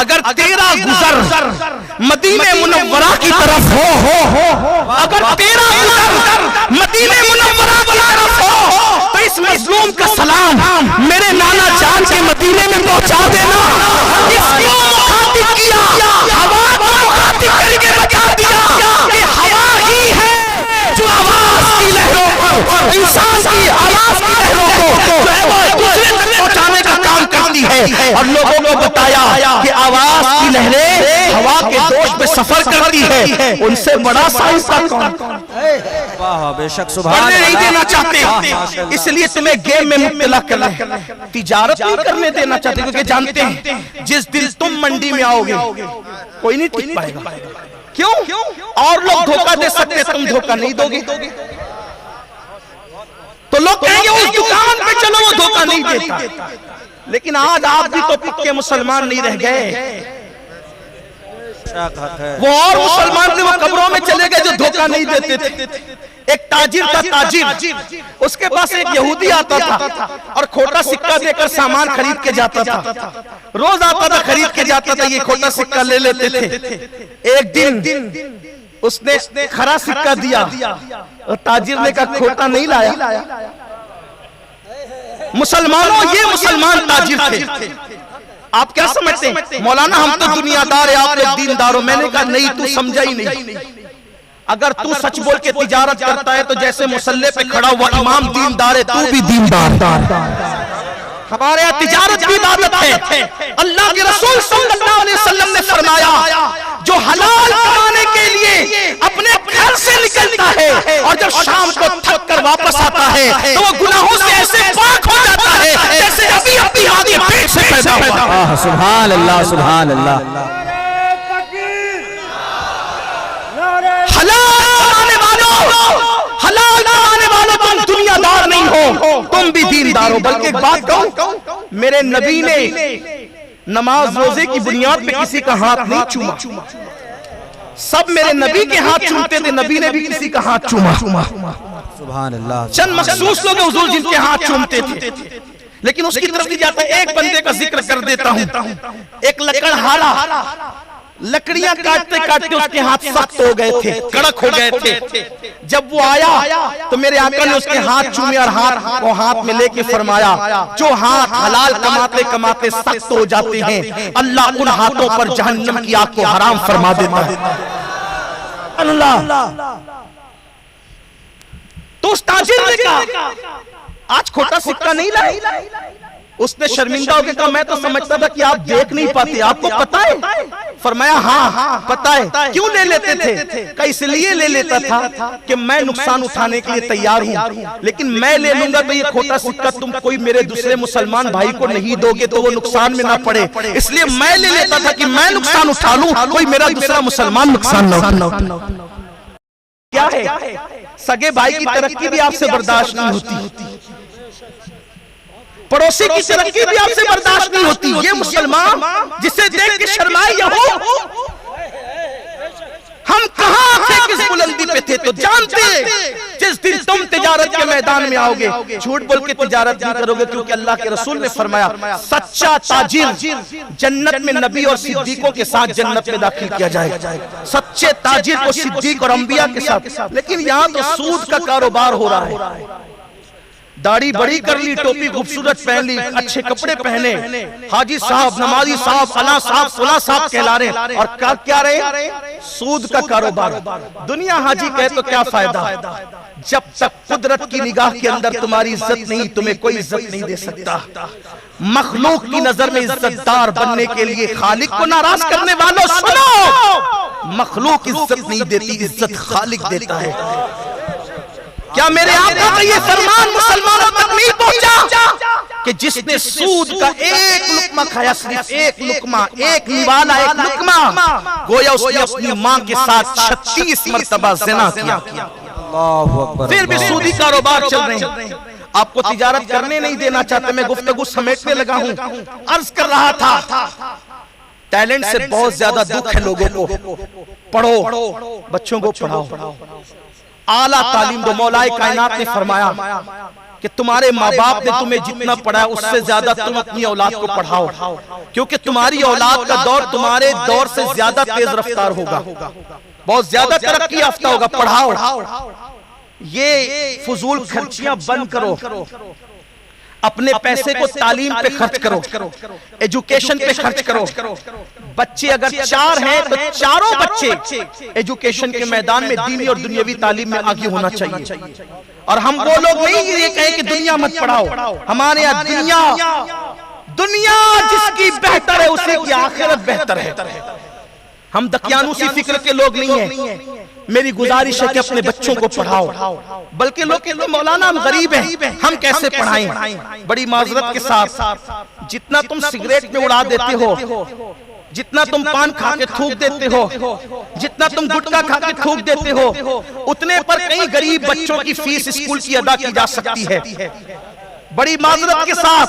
अगर तेरा गुजर मदीने मुनव्वरा की तरफ हो, अगर तेरा गुजर मदीने मुनव्वरा की तरफ हो, तो इस मजलूम का सलाम मेरे नाना जान के मदीने में पहुंचा देना। इसको मुखातिब किया, हवा को मुखातिब करके बता दिया कि हवा ही है जो आवाज की लहरों को, इंसान की आवाज की लहरों को जो है वो दूसरे तक पहुंचाने का काम करती है। और लोगों को बताया कि आवाज की लहरें हवा के दोष पे सफर करती है, उनसे बड़ा साइंस का कौन? बेशक पढ़ने नहीं देना चाहते, इसलिए तुम्हें गेम में मुब्तला करना, तिजारत नहीं करने देना चाहते, क्योंकि जानते हैं जिस दिन तुम मंडी में आओगे कोई नहीं टिक पाएगा। क्यों? और लोग धोखा दे सकते, तुम धोखा नहीं दोगे। तो लोग कहेंगे उस दुकान पे चलो, वो धोखा नहीं देता। लेकिन आज आप भी तो पक्के मुसलमान नहीं रह गए, वो और मुसलमान थे, वो कब्रों में चले गए जो धोखा नहीं देते थे। एक ताजिर था, ताजिर, उसके पास एक यहूदी आता था और खोटा सिक्का देकर सामान खरीद के जाता था। रोज आता था, खरीद के जाता था, ये खोटा सिक्का ले लेते थे। एक दिन उसने खरा सिक्का दिया और ताजिर ने कहा खोटा नहीं लाया। मुसलमानों, ये मुसलमान ताजिर थे। आप क्या समझते हैं? मौलाना हम तो दुनियादार है, आप लोग दीनदार हो। मैंने कहा नहीं, तू समझा ही नहीं। अगर तू सच बोल के तिजारत करता है तो जैसे मुसल्ले पे खड़ा हुआ इमाम दीनदार है, तू भी दीनदार। हमारे यहाँ तिजारत की इबादत है। अल्लाह के रसूल सल्लल्लाहु अलैहि वसल्लम ने फरमाया जो हलाल कमाने के लिए अपने घर से निकलता है और जब शाम को थक कर वापस आता है तो वो गुनाहों से ऐसे पाक हो जाता है जैसे अभी अभी आगे पेट से पैदा हुआ। सुभान अल्लाह, सुभान अल्लाह। हलाल कमाने वालों तुम दुनियादार नहीं हो, तुम भी दीनदार हो। बल्कि एक बात कहूं, मेरे नबी ने नमाज रोजे की बुनियाद पे किसी का हाथ नहीं चूमा। सब मेरे नबी के हाथ चूमते थे, नबी ने भी किसी का हाथ चूमा। सुभान अल्लाह। चंद मखसूस लोग हुजूर जिनके हाथ चूमते थे, लेकिन उसकी तरफ नहीं जाता। एक बंदे का जिक्र कर देता हूं। एक लकड़हारा लकड़ियां काटते काटते उसके हाथ सख्त हो गए थे, कड़क हो गए थे। जब वो आया तो मेरे आका ने उसके हाथ चूमे और हाथ में लेके फरमाया जो हाथ हलाल कमाते कमाते सख्त हो जाते हैं, अल्लाह उन हाथों पर जहन्नम की आग को हराम फरमा देता है। अल्लाह। तो उस ताजिर ने कहा आज खोटा सिक्का नहीं लाए। उसने शर्मिंदा होकर कहा मैं तो समझता था कि आप देख नहीं पाते, आपको पता है? फरमाया हाँ पता है। क्यों ले लेते थे? का इसलिए ले लेता था कि मैं नुकसान उठाने के लिए तैयार हूँ, लेकिन मैं ले लूंगा तो ये खोटा सिक्का तुम कोई मेरे दूसरे मुसलमान भाई को नहीं दोगे तो वो नुकसान में ना पड़े, इसलिए मैं ले लेता था कि मैं नुकसान उठा लूं, कोई मेरा दूसरा मुसलमान नुकसान न उठाए। क्या है? सगे भाई की तरक्की भी आपसे बर्दाश्त नहीं होती, पड़ोसी की तरक्की भी आपसे बर्दाश्त नहीं होती। ये मुसलमान जिसे देख के शर्माए हो, हम कहां थे, किस बुलंदी पे थे? तो जानते जिस दिन तुम तिजारत के मैदान में आओगे झूठ बोल के तिजारत नहीं करोगे, क्योंकि अल्लाह के रसूल ने फरमाया सच्चा ताजिर जन्नत में नबी और सिद्दीकों के साथ जन्नत में दाखिल किया जाएगा। सच्चे ताजिर को सिद्दीक और अंबिया के साथ। लेकिन यहाँ तो सूद का कारोबार हो रहा है। दाढ़ी बड़ी कर ली, टोपी खूबसूरत पहन ली, अच्छे कपड़े पहने, हाजी साहब, नमाजी साहब, अला साहब, फला साहब कहला रहे, और क्या रहे? सूद का कारोबार। दुनिया हाजी कहे तो क्या फायदा? जब तक कुदरत की निगाह के अंदर तुम्हारी इज्जत नहीं, तुम्हें कोई इज्जत नहीं दे सकता। मखलूक की नजर में इज्जतदार बनने के लिए खालिक को नाराज करने वालों सुनो, मखलूक इज्जत नहीं देती, इज्जत खालिक देता है। क्या मेरे आका का ये फरमान मुसलमानों तक नहीं पहुंचा कि जिसने सूद का एक लुकमा खाया, सिर्फ एक लुकमा, एक निवाला, एक लुकमा, गोया उसने अपनी मां के साथ 36 मर्तबा ज़िना किया। फिर भी सूदी कारोबार चल रहे हैं। आपको तिजारत करने नहीं देना चाहते। मैं गुफ्तगू समेटने लगा हूं। अर्ज कर रहा था टैलेंट से बहुत ज्यादा दुख है लोगों को। पढ़ो, बच्चों को पढ़ाओ, आला तालीम दो। मौलाए कायनात ने फरमाया कि तुम्हारे माँ बाप ने तुम्हें जितना पढ़ाया उससे ज्यादा तुम अपनी औलाद को पढ़ाओ, क्योंकि तुम्हारी औलाद का दौर तुम्हारे दौर से ज्यादा तेज रफ्तार होगा, बहुत ज्यादा तरक्की याफ्ता होगा। पढ़ाओ। ये फजूल खर्चियां बंद करो, अपने पैसे को तालीम पे खर्च करो, एजुकेशन पे खर्च करो। बच्चे अगर 4 हैं तो चारों बच्चे एजुकेशन के मैदान में दीनी और दुनियावी तालीम में आगे होना चाहिए। और हम वो लोग नहीं ये कहें कि दुनिया मत पढ़ाओ। हमारे यहाँ दुनिया जिसकी बेहतर है उसे की आखिरत बेहतर है। हम दकियानूसी फिक्र के लोग नहीं हैं। मेरी गुजारिश है कि अपने बच्चों को पढ़ाओ। बल्कि लोग कहते हैं मौलाना हम गरीब हैं, हम कैसे पढ़ाएं। बड़ी माजरत के साथ जितना तुम सिगरेट में उड़ा देते हो, जितना तुम पान खा के थूक देते हो, जितना तुम गुटखा खा के थूक देते हो, उतने पर कई गरीब बच्चों की फीस स्कूल की अदा की जा सकती है। बड़ी माजरत के साथ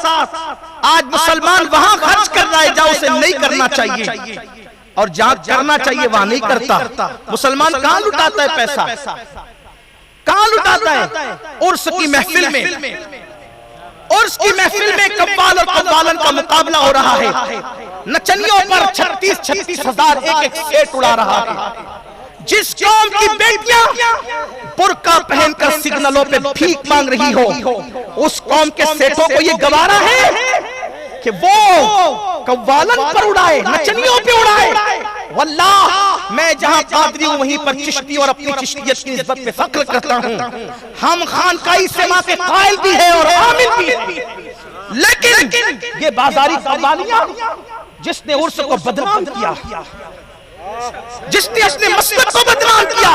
आज मुसलमान वहां खर्च कर रहा है जहां उसे नहीं करना चाहिए, और जहां करना चाहिए वहां नहीं करता। मुसलमान कहां लुटाता है पैसा, कहां लुटाता है? उर्स की महफिल में, उर्स की महफिल में कव्वाल और कव्वालन का मुकाबला हो रहा है। नचनियों पर 36 हजार एक सेट उड़ा रहा है। जिस कौम की बेटियां बुर्का पहनकर सिग्नलों पे भीख मांग रही हो, उस कौम के सेठों को ये गवारा है कि वो कव्वालन पर उड़ाए, नचनियों पे उड़ाए। वल्लाह मैं जहां कादरी हूं वहीं पर चिश्ती और अपनी चिश्तियत की निस्बत पे फख्र करता हूं। हम खानकाई सेवा के कायल भी है और आमिल भी है। लेकिन ये बाजारी कव्वालियां जिसने उर्स को बदनाम किया, जिसने अपने मसलब को बदनाम किया,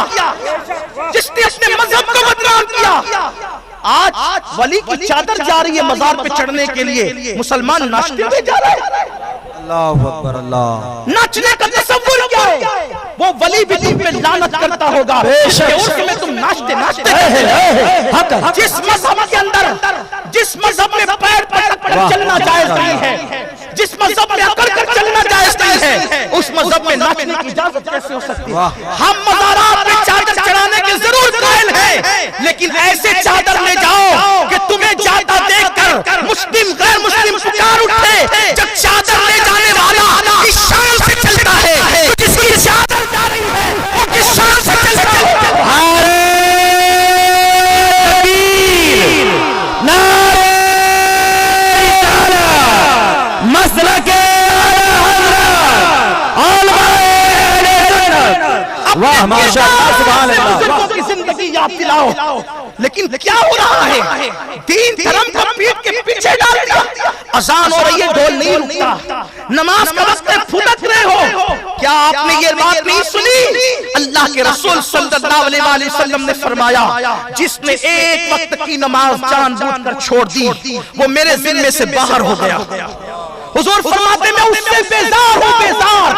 जिसने अपने मजहब को बदनाम किया, आज वली की चादर जा रही है मजार पे चढ़ने के लिए, मुसलमान नाचते हुए जा रहे हैं। अल्लाहु अकबर। अल्लाह नाचने का तसव्वुर क्या है? वो वली भी तुम पे लानत करता होगा कि उसमें तुम नाचते नाचते। जिस मजहब के अंदर, जिस मजहब में पैर पटक कर चलना जायज नहीं है, जिस मजहब में अकड़ कर चलना जायज नहीं है, उस मजहब में नाचने की इजाजत कैसे हो सकती है? हम मज़ारात पे चादर चढ़ाने के जरूर कायल हैं, लेकिन ऐसे चादर ले जाओ कि तुम्हें जाता देखकर मुस्लिम गैर मुस्लिम पुकार उठे। जब चादर ले जाने वाला इस शान से चलता है तो जिसकी चादर जा रही है वो किस शान से चलता है? वाह माशाअल्लाह, सुभान अल्लाह। की जिंदगी याद दिलाओ। लेकिन क्या हो रहा है? दीन धर्म को पीठ के पीछे डाल दिया। अजान हो रही है, ढोल नहीं रुकता, नमाज का वक्त है, फुदक रहे हो। क्या आपने ये बात नहीं सुनी? अल्लाह के रसूल सल्लल्लाहु अलैहि वसल्लम ने फरमाया, जिसने एक वक्त की नमाज जानबूझकर छोड़ दी वो मेरे जिम्मे से बाहर हो गया। हुजूर फरमाते मैं उससे बेजार हूं, बेजार।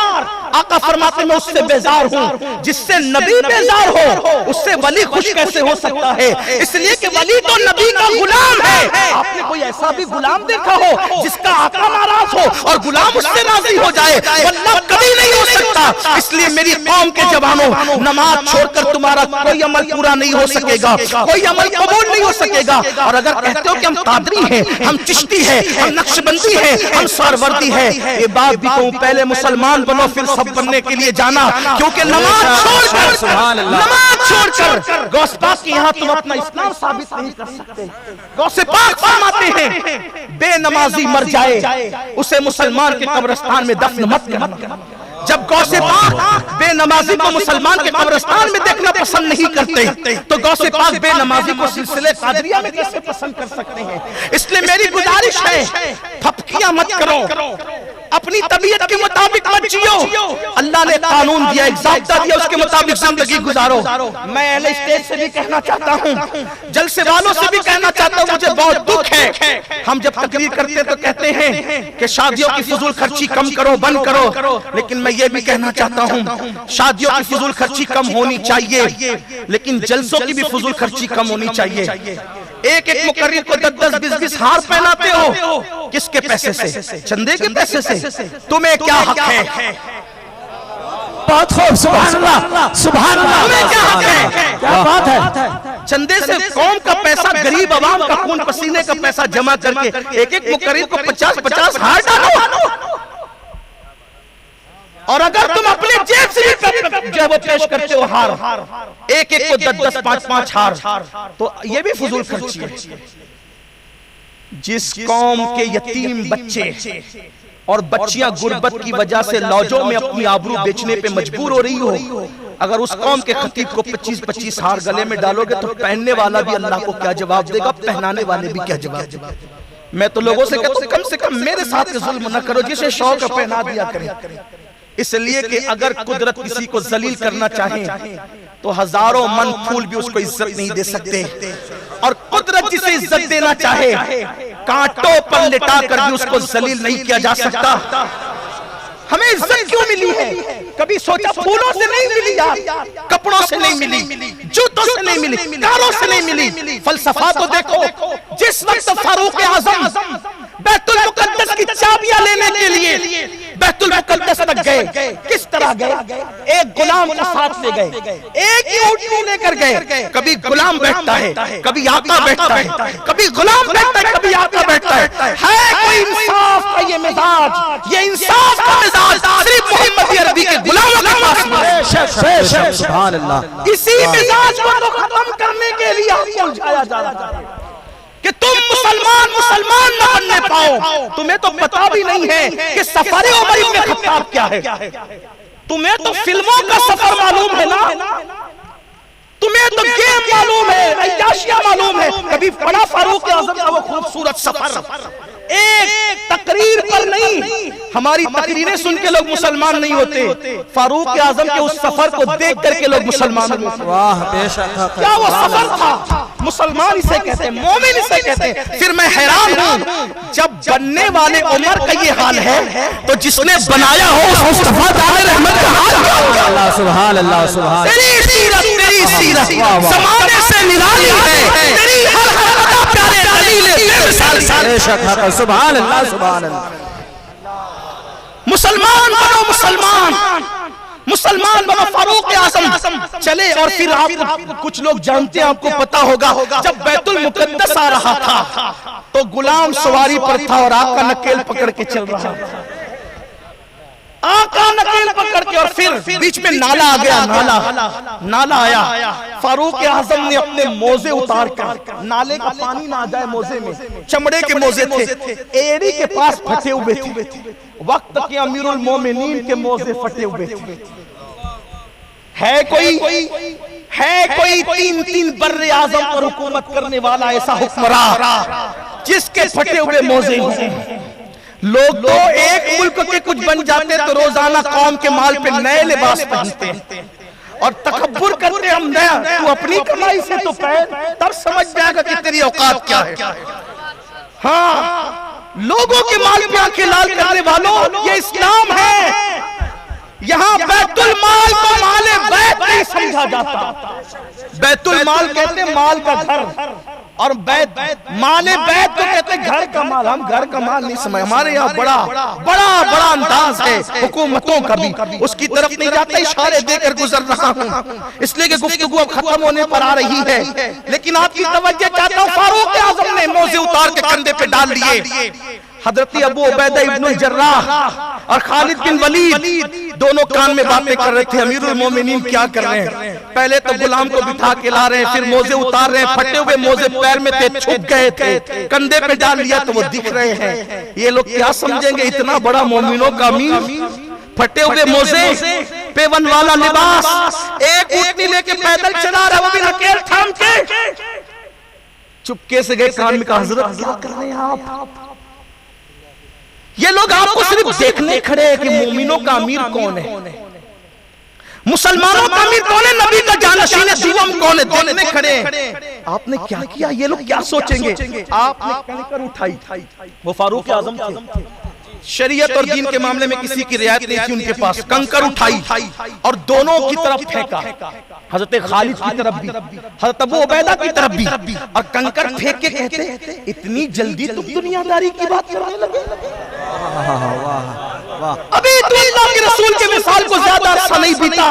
आका फरमाते मैं उससे बेजार हूं जिससे नबी बेजार हो, उससे वली खुश कैसे हो सकता है? इसलिए कि वली तो नबी का गुलाम है। आपने कोई ऐसा भी गुलाम देखा हो जिसका आका नाराज हो और गुलाम उससे राजी हो जाए? वल्लाह कभी नहीं हो सकता। इसलिए मेरी कौम के जवानों, नमाज छोड़कर तुम्हारा कोई अमल पूरा नहीं हो सकेगा, कोई अमल कबूल नहीं हो सकेगा। और अगर कहते हो कि हम कादरी हैं, हम चिश्ती हैं, हम नक्शबंदी हैं, हम सरवर्दी है, ये बात भी कहूं, पहले मुसलमान बनो फिर सब बनने के लिए जाना। क्योंकि नमाज छोड़कर गौस पाक के यहाँ तुम अपना इस्लाम साबित नहीं कर सकते। गौसे पाक फरमाते हैं बेनमाजी मर जाए उसे मुसलमान के कब्रिस्तान में दफन मत करना। जब गौसे पाक बेनमाजी को मुसलमान के कब्रिस्तान में देखना पसंद नहीं करते तो गौसे पाक बेनमाजी को सिलसिले कादरिया में कैसे पसंद कर सकते हैं? इसलिए मेरी गुजारिश है, फपकियां मत करो, अपनी तबीयत के मुताबिक मत जियो। अल्लाह ने कानून दिया, एक ज़ाब्ता दिया, उसके मुताबिक जिंदगी गुजारो। मैं अहले स्टेज से भी कहना चाहता हूँ, जलसे वालों से भी कहना चाहता हूँ, मुझे बहुत दुख है। हम जब तकरीर करते तो कहते हैं कि शादियों की फजूल खर्ची कम करो, बंद करो। लेकिन मैं ये भी कहना चाहता हूँ, शादियों की फजूल खर्ची कम होनी चाहिए, लेकिन जलसों की भी फजूल खर्ची कम होनी चाहिए। एक एक मुकर्रिर को 10-10, 20-20 हार पहनाते हो, किसके पैसे से? चंदे के पैसे से। तुम्हें क्या हक है? बहुत खूब, सुभान अल्लाह, सुभान अल्लाह। तुम्हें क्या हक है? क्या बात है? चंदे से कौम का पैसा, गरीब आवाम का खून पसीने का पैसा जमा करके एक एक मुकर्रिर को 50-50 हार डालो, और अगर तुम अपने जेब से भी जो है वो पेश करते हो हार, एक एक को 10-10, 5-5 हार, तो ये भी फजूल खर्ची है। जिस कौम के यतीम बच्चे और बच्चियां गुर्बत की वजह से लौजों में अपनी आबरू बेचने पे मजबूर हो रही हो, अगर उस कौम के खतीब को 25-25 हार गले में डालोगे तो पहनने वाला भी अल्लाह को क्या जवाब देगा, पहनाने वाले भी क्या जवाब देगा। मैं तो लोगों से कहता हूं कम से कम मेरे साथ जुल्म न करो, जिसे शौक पहना दिया करे। इसलिए कि अगर कुदरत किसी को जलील करना चाहे तो हजारों मन फूल भी उसको इज्जत नहीं दे सकते, और कुदरत जिसे इज्जत देना चाहे कांटों पर लिटा कर भी उसको जलील नहीं किया जा सकता। हमें इज्जत क्यों मिली है? कभी सोचा? फूलों से नहीं मिली यार, कपड़ों से नहीं मिली, जूतों से नहीं मिली, कारों से नहीं मिली। फलसफा तो देखो, जिस वक्त फारूक आजम बैतुल मुकद्दस की चाबियां लेने के लिए बैतुल मुकद्दस तक गए, किस तरह गए? एक गुलाम को साथ ले गए, एक ही ऊँटनी लेकर गए। कभी गुलाम बैठता है, कभी आका बैठता है, कभी गुलाम बैठता है, कभी आका बैठता है। कोई इंसाफ का ये मिजाज, ये इंसाफ का मिजाज सिर्फ मोहम्मद अरबी के गुलामों के पास है। सुभान अल्लाह। इसी मिजाज को तो खत्म करने के लिए हमको उलझाया जा रहा है कि तुम मुसलमान न बनने पाओ। तुम्हें तो पता भी नहीं है कि सफर उमर इब्न खत्ताब क्या है। तुम्हें तो फिल्मों का सफर मालूम है ना, तुम्हें तो गेम मालूम है, अय्याशियां मालूम है। कभी पढ़ा फारूक आजम का वो खूबसूरत सफर? एक तकरीर पर नहीं, हमारी तकरीरें सुन के लोग मुसलमान नहीं होते, फारूक आजम के उस सफर को देख करके लोग मुसलमान होते। वाह बेशक, क्या वो सफर था? मुसलमान इसे कहते हैं, मोमिन इसे कहते हैं। फिर मैं हैरान हूँ, जब बनने वाले उमर का ये हाल है तो जिसने बनाया हो उस मुस्तफा दार रहमत का हाल क्या होगा? सुभान अल्लाह, सुभान। तेरी सीरत ज़माने से निराली है, तेरी हर हरकत प्यारे दलील है। बेशक, सुभान अल्लाह, सुभान अल्लाह। मुसलमान बनो, मुसलमान बनो। फारूक आजम चले, और फिर आप कुछ लोग जानते हैं, आपको पता होगा, जब बैतुल मुकद्दस आ रहा था तो गुलाम सवारी पर था और आका नकेल पकड़ के चल रहा था, आका नकेल पकड़ के। और फिर बीच में नाला आ गया, नाला आया। फारूक आजम ने अपने मोजे उतार कर, नाले का पानी ना आ जाए मोजे में, चमड़े के मोजे थे, एड़ी के पास फटे हुए थे। वक्त के अमीरुल मोमिनीन के मोजे फटे हुए थे। है कोई 3-3 बर्रे आजम पर हुकूमत करने वाला ऐसा हुक्मरान जिसके फटे हुए मोजे हैं? लोग तो एक मुल्क के कुछ बन जाते तो रोजाना कौम के माल पे नए लिबास पहनते हैं और तकब्बुर करते हम नया। तू अपनी कमाई से तो पहन, तब समझ जाएगा कि तेरी औकात क्या है। हाँ, लोगों के माल पे आंखें लाल करने वालों, ये इस्लाम है। यहाँ बैतुल माल को माले बैत नहीं समझा जाता। बैतुल माल कहते माल का घर, और बैत माले बैत तो कहते घर का माल। हम घर का माल नहीं समझ, हमारे यहाँ बड़ा अंदाज है हुकूमतों का भी, उसकी तरफ नहीं जाता, इशारे देकर गुजर रहा हूँ इसलिए कि गुफ्तगू अब खत्म होने पर आ रही है। लेकिन आपकी तवज्जो चाहता हूँ, फारूक आजम ने मोजे उतार के कंधे पे डाल लिए। हजरत अबू उबैदा इब्नुल जर्राह और खालिद बिन वलीद दोनों कान में बातें कर रहे थे, अमीरुल मोमिनीन क्या कर रहे हैं। पहले तो गुलाम को बिठा के ला रहे हैं, फिर मोजे उतार रहे हैं, फटे हुए मोजे पैर में थे, छुप गए थे, कंधे पे डाल लिया तो वो दिख रहे हैं। ये लोग क्या समझेंगे, इतना बड़ा मोमिनों का अमीर, फटे हुए मोजे, पेवन वाला लिबास, एक ऊँटनी लेके पैदल चला रहा, वो भी नकेल थाम के। चुपके से गए, कान में कहा, हजरत क्या कर रहे हैं आप? ये लोग आपको सिर्फ देखने खड़े हैं कि मोमिनों का अमीर कौन है, मुसलमानों का अमीर कौन है, नबी का जानशीन दुआम कौन है, देखने खड़े हैं। आपने क्या किया, ये लोग क्या सोचेंगे? आपने कंकर उठाई, वो फारूक आजम थे, शरीयत और दीन के मामले में किसी की रियायत नहीं थी उनके पास। कंकर उठाई और दोनों की तरफ फेंका, हजरत खालिद की तरफ भी, हजरत अबू उबैदा की तरफ भी, और कंकर फेंक के कहते, इतनी जल्दी तुम दुनियादारी की बात करने लगे? अभी तो अल्लाह के रसूल के मिसाल को ज्यादा अरसा नहीं बीता,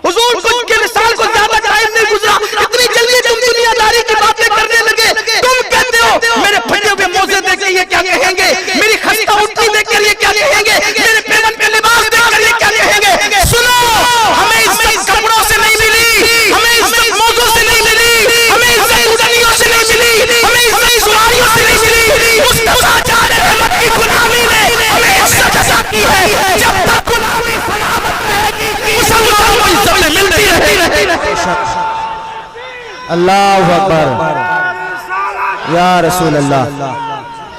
हुजूर के मिसाल को ज्यादा टाइम नहीं गुजरा, इतनी जल्दी तुम दुनियादारी की बातें करने लगे। तुम कहते हो मेरे फटे हुए मोजे देख के ये क्या कहेंगे, मेरी खस्ता उठती देख कर ये क्या कहेंगे, मेरे पेवन के लिबास देख कर ये क्या कहेंगे। सुनो, हमें इज्जत कपड़ों से नहीं मिली, हमें इज्जत मोजों से नहीं मिली, हमें इज्जत उड़नियों से नहीं मिली, हमें इज्जत सुरारियों से नहीं मिली। मुस्तफा जान रहमत की गुलामी ने हमें इज्जत अता की है। जब तक गुलामी सलामत रहेगी मुसलमानों को इज्जत मिलती रहेगी। अल्लाहु अकबर, या रसूल अल्लाह,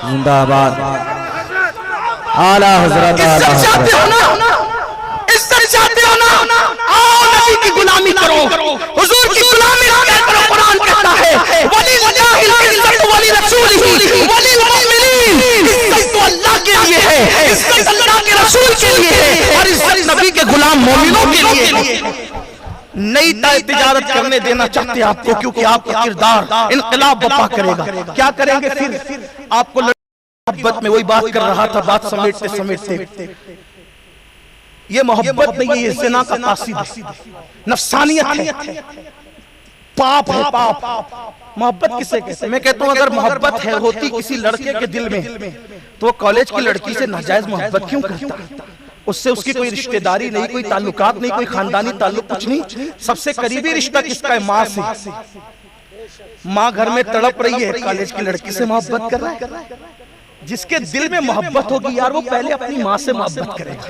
जिंदाबाद। आला हजरत, इज्जत चाहते हो ना, इज्जत चाहते हो ना, आओ नबी की गुलामी करो, हुजूर की गुलामी करो। कुरान कहता है वलिल्लाहिल इज्जत वली रसूलिही वलिल मुमिनीन। इज्जत तो अल्लाह के लिए है, इज्जत अल्लाह के रसूल के लिए है, और इज्जत नबी के गुलाम मोमिनों के लिए। नई तिजारत करने देना चाहते हैं आपको, क्योंकि आपका किरदार इनकलाब बर्पा करेगा। क्या करेंगे फिर? आपको मोहब्बत में वही बात कर रहा था, बात समेटते समेटते, ये मोहब्बत नहीं है, ये ज़िना का कासिद है, नफसानियत है, पाप है, पाप। मोहब्बत किसे कहते हैं? मैं कहता हूं अगर मोहब्बत है होती किसी लड़के के दिल में, तो वो कॉलेज की लड़की से नाजायज मोहब्बत क्यों करता? उससे उसकी कोई रिश्तेदारी नहीं, कोई ताल्लुकात नहीं, कोई खानदानी ताल्लुक कुछ नहीं। सबसे करीबी रिश्ता किसका है? माँ से। माँ घर में तड़प रही है, कॉलेज की लड़की से मोहब्बत कर रहा है। जिसके दिल में मोहब्बत होगी यार, वो पहले अपनी माँ से मोहब्बत करेगा।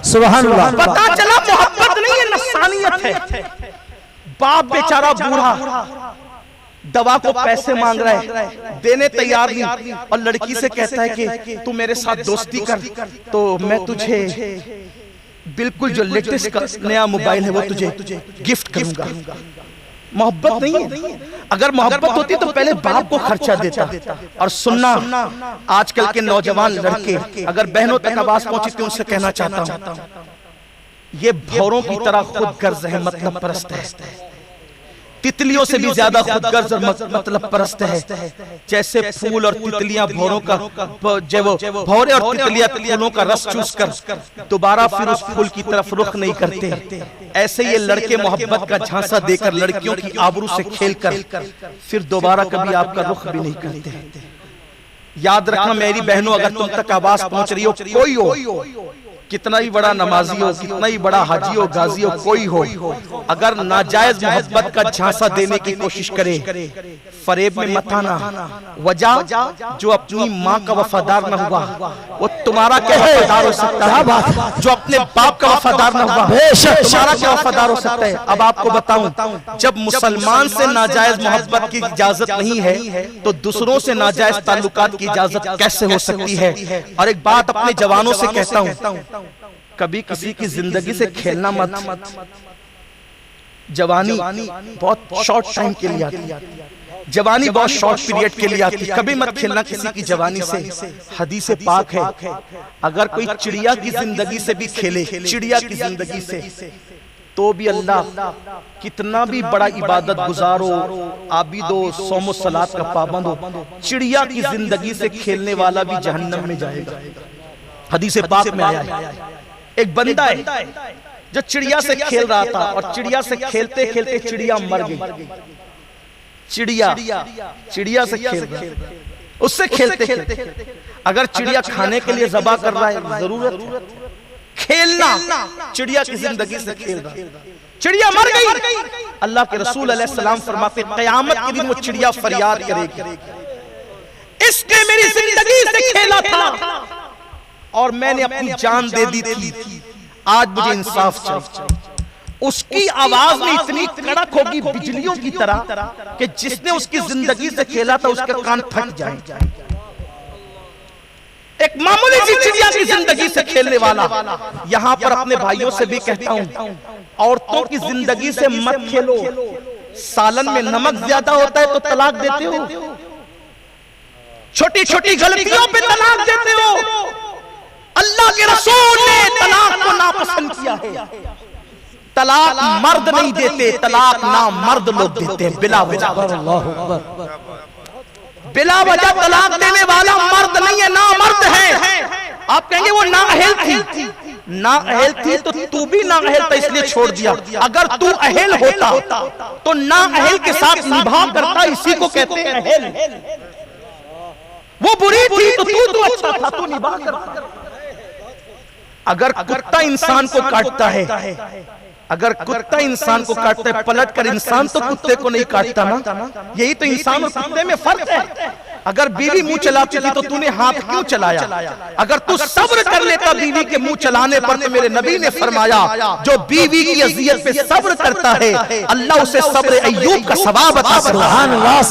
सुभान अल्लाह। पता चला मोहब्बत नहीं है, नफसानियत है। बाप बेचारा बूढ़ा दवा को पैसे मांग रहा है, देने तैयार नहीं, और लड़की से कहता है कि तू मेरे साथ दोस्ती कर तो मैं तुझे बिल्कुल जो लेटेस्ट नया मोबाइल है वो तुझे गिफ्ट करूंगा। मोहब्बत नहीं है। अगर मोहब्बत होती तो पहले बाप को खर्चा देता। और सुनना, आजकल के नौजवान लड़के अगर बहनों तक आवाज पहुंची तो उनसे कहना चाहता हूं, ये भौरों की तरह खुद गर्ज है, मतलब परस्त है, तितलियों से भी ज्यादा खुदगर्ज और मतलब परस्त है। जैसे फूल और तितलियां भौरों का, जब भौरे और तितलियां फूलों का रस चूस कर दोबारा फिर उस फूल की तरफ रुख नहीं करते, ऐसे ये लड़के मोहब्बत का झांसा देकर लड़कियों की आबरू से खेलकर फिर दोबारा कभी आपका रुख भी नहीं करते। याद रखना मेरी बहनों, अगर तुम तक आवाज पहुंच रही हो, कोई हो, कितना ही बड़ा नमाजी हो, कितना ही बड़ा हाजी हो, गाजी हो, कोई हो, अगर नाजायज मोहब्बत का झांसा देने की कोशिश करे, फरेब में मत आना। वजह जो अपनी माँ का वफादार न हुआ वो तुम्हारा क्या वफादार हो सकता है? जो अपने बाप का वफादार न हुआ तुम्हारा क्या वफादार हो सकता है? अब आपको बताऊं, जब मुसलमान से नाजायज मोहब्बत की इजाजत नहीं है तो दूसरों से नाजायज ताल्लुकात की इजाजत कैसे हो सकती है? और एक बात अपने जवानों से कहता हूं, कभी किसी की जिंदगी से खेलना मत। जवानी बहुत शॉर्ट टाइम के लिए आती है, जवानी बहुत शॉर्ट पीरियड के लिए आती है, कभी मत खेलना किसी की जवानी से। हदीस पाक है, अगर कोई चिड़िया की जिंदगी से भी खेले, चिड़िया की जिंदगी से, तो भी अल्लाह कितना भी बड़ा इबादत गुजारो, आबिदो, सोमो सलात का पाबंद हो, चिड़िया की जिंदगी से खेलने वाला भी जहन्नम में जाएगा। हदीस पाक में आया है, एक बंदा है जो चिड़िया से खेल रहा था, और चिड़िया से खेलते खेलते चिड़िया मर गई। चिड़िया से खेल रहा है, उससे खेलते खेलते, अगर चिड़िया खाने के लिए ज़बा कर रहा है, जरूरत खेलना, चिड़िया की जिंदगी से खेल रहा है, चिड़िया मर गई। अल्लाह के रसूल अलैहि सलाम फरमाते, क़यामत के दिन वो चिड़िया फरियाद करेगी, इसने मेरी जिंदगी से खेला था और मैंने अपनी जान दे दी थी, आज मुझे इंसाफ चाहिए। उसकी आवाज में इतनी कड़क होगी बिजलियों की तरह कि जिसने उसकी जिंदगी से खेला था उसके कान फट जाए। एक मामूली सी चिड़िया की जिंदगी से खेलने वाला। यहां पर अपने भाइयों से भी कहता हूं, औरतों की जिंदगी से मत खेलो। सालन में नमक ज्यादा होता है तो तलाक देते हो, छोटी छोटी गलतियों पे तलाक देते हो। अल्लाह के रसूल ने तलाक को नापसंद किया है। तलाक मर्द नहीं देते, तलाक ना मर्द लोग देते हैं बिला वजह। बिला वजह तलाक देने वाला मर्द नहीं है, ना मर्द है। आप कहेंगे वो नाअहल थी, नाअहल थी तो तू भी नाअहल था इसलिए छोड़ दिया। अगर तू अहल होता तो नाअहल के साथ निभा करता, इसी को कहते हैं अहल। वो बुरी थी तो तू अच्छा था, तू निभा करता। अगर कुत्ता इंसान को काटता है, अगर कुत्ता इंसान को काटता है, पलट कर इंसान तो कुत्ते को नहीं काटता ना। यही तो इंसान और कुत्ते में फर्क है। अगर बीवी मुंह चलाती थी तो तूने हाथ क्यों चलाया? अगर तू सब्र कर लेता बीवी के मुंह चलाने पर, तो मेरे नबी ने फरमाया जो बीवी की अजियत पे सब्र करता है अल्लाह उसे सब्र अय्यूब का सवाब अता करता है।